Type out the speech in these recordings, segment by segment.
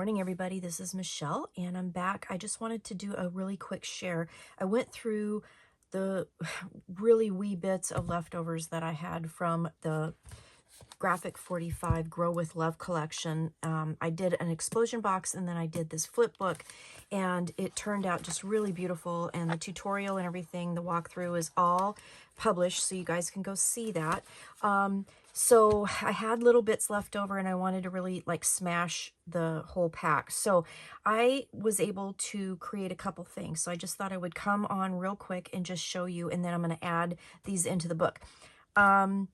morning, everybody. This is Michelle, and I'm back. I just wanted to do a really quick share. I went through the really wee bits of leftovers that I had from the Graphic 45 Grow with Love collection. I did an explosion box, and then I did this flip book, and it turned out just really beautiful. And the tutorial and everything, the walkthrough is all published, so you guys can go see that. So I had little bits left over, and I wanted to really like smash the whole pack. So I was able to create a couple things. So I just thought I would come on real quick and just show you, and then I'm going to add these into the book. Well,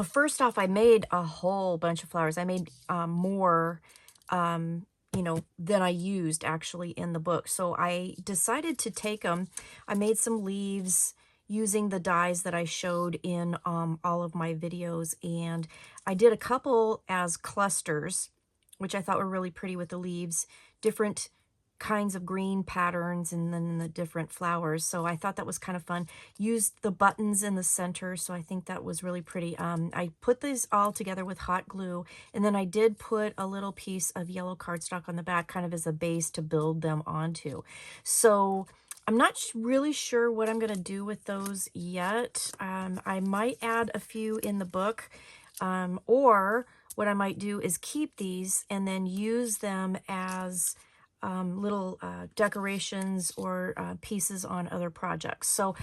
first off, I made a whole bunch of flowers. I made more, than I used actually in the book. So I decided to take them. I made some leaves using the dies that I showed in all of my videos. And I did a couple as clusters, which I thought were really pretty with the leaves, different kinds of green patterns, and then the different flowers. So I thought that was kind of fun. Used the buttons in the center, so I think that was really pretty. I put these all together with hot glue, and then I did put a little piece of yellow cardstock on the back, kind of as a base to build them onto. So I'm not really sure what I'm going to do with those yet. I might add a few in the book, or what I might do is keep these and then use them as little decorations or pieces on other projects. So,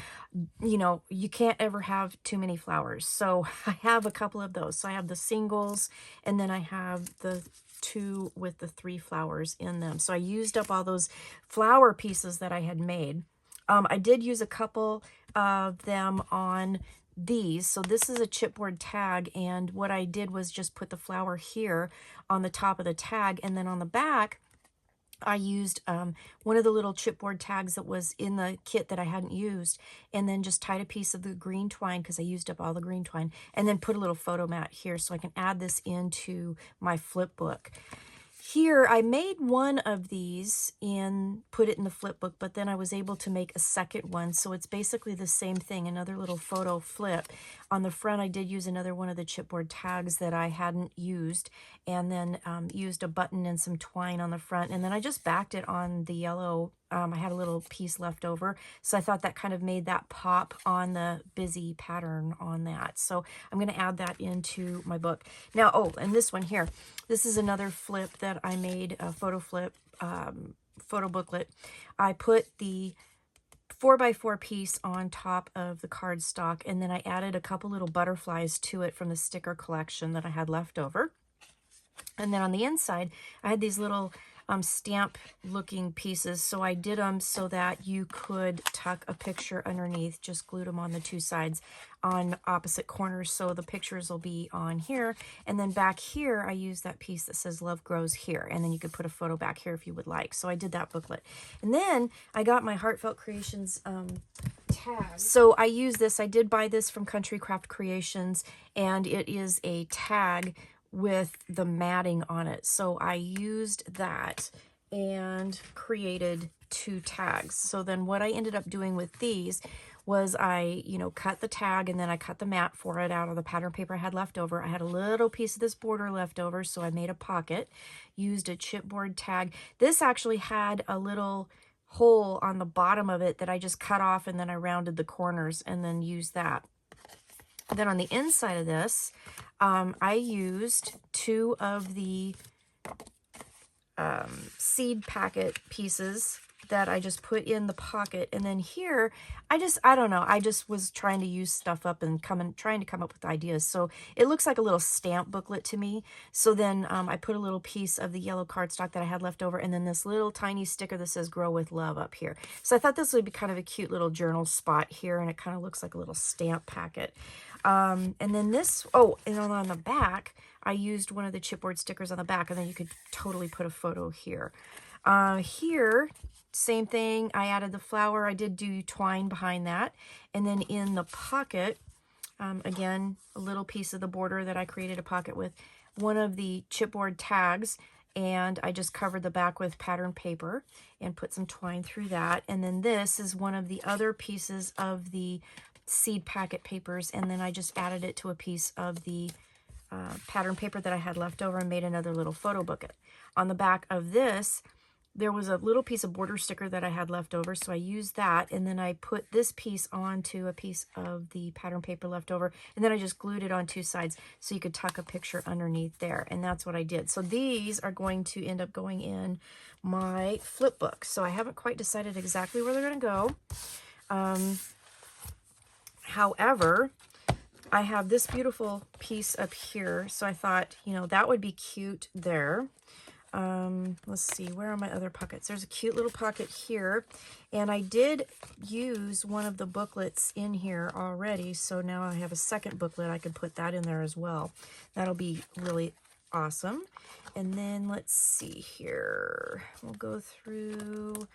you can't ever have too many flowers. So I have a couple of those. So I have the singles, and then I have the 2 with the 3 flowers in them. So I used up all those flower pieces that I had made. I did use a couple of them on these. So this is a chipboard tag, and what I did was just put the flower here on the top of the tag, and then on the back I used one of the little chipboard tags that was in the kit that I hadn't used, and then just tied a piece of the green twine because I used up all the green twine, and then put a little photo mat here so I can add this into my flip book. Here, I made one of these and put it in the flip book, but then I was able to make a second one. So it's basically the same thing, another little photo flip. On the front, I did use another one of the chipboard tags that I hadn't used, and then used a button and some twine on the front. And then I just backed it on the yellow. I had a little piece left over, so I thought that kind of made that pop on the busy pattern on that. So I'm going to add that into my book. Now, oh, and this one here, this is another flip that I made, a photo flip, photo booklet. I put the 4x4 piece on top of the cardstock, and then I added a couple little butterflies to it from the sticker collection that I had left over. And then on the inside, I had these little stamp looking pieces. So I did them so that you could tuck a picture underneath, just glued them on the 2 sides on opposite corners. So the pictures will be on here. And then back here, I used that piece that says Love Grows Here. And then you could put a photo back here if you would like. So I did that booklet. And then I got my Heartfelt Creations tag. So I use this. I did buy this from Country Craft Creations, and it is a tag with the matting on it. So I used that and created 2 tags. So then what I ended up doing with these was I, cut the tag, and then I cut the mat for it out of the pattern paper I had left over. I had a little piece of this border left over, so I made a pocket, used a chipboard tag. This actually had a little hole on the bottom of it that I just cut off, and then I rounded the corners and then used that. Then on the inside of this, I used 2 of the seed packet pieces that I just put in the pocket. And then here, I don't know, I just was trying to use stuff up and trying to come up with ideas. So it looks like a little stamp booklet to me. So then I put a little piece of the yellow cardstock that I had left over, and then this little tiny sticker that says Grow with Love up here. So I thought this would be kind of a cute little journal spot here, and it kind of looks like a little stamp packet. And then this, oh, and then on the back, I used one of the chipboard stickers on the back, and then you could totally put a photo here. Here, same thing, I added the flower. I did do twine behind that. And then in the pocket, again, a little piece of the border that I created a pocket with, one of the chipboard tags, and I just covered the back with pattern paper and put some twine through that. And then this is one of the other pieces of the seed packet papers, and then I just added it to a piece of the pattern paper that I had left over and made another little photo booklet. on the back of this, there was a little piece of border sticker that I had left over, so I used that, and then I put this piece onto a piece of the pattern paper left over, and then I just glued it on two sides so you could tuck a picture underneath there, and that's what I did. So these are going to end up going in my flip book. So I haven't quite decided exactly where they're going to go. However, I have this beautiful piece up here, so I thought, you know, that would be cute there. Let's see, where are my other pockets? There's a cute little pocket here, and I did use one of the booklets in here already, so now I have a second booklet. I can put that in there as well. That'll be really awesome. And then let's see here. We'll go through.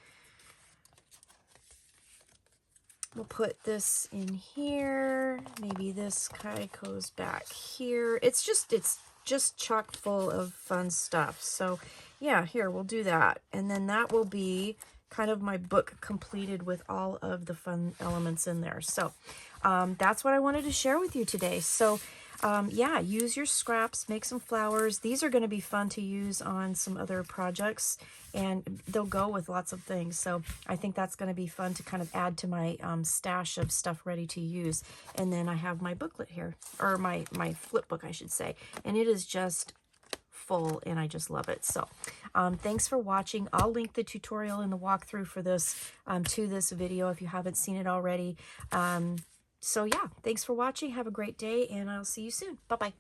We'll put this in here. Maybe this guy goes back here. It's just chock full of fun stuff. So yeah, here, we'll do that. And then that will be kind of my book completed with all of the fun elements in there. So that's what I wanted to share with you today. So yeah, use your scraps, make some flowers. These are going to be fun to use on some other projects, and they'll go with lots of things. So I think that's going to be fun to kind of add to my stash of stuff ready to use. And then I have my booklet here, or my flip book, I should say. And it is just full, and I just love it. So thanks for watching. I'll link the tutorial and the walkthrough for this to this video if you haven't seen it already. So yeah, thanks for watching. Have a great day, and I'll see you soon. Bye-bye.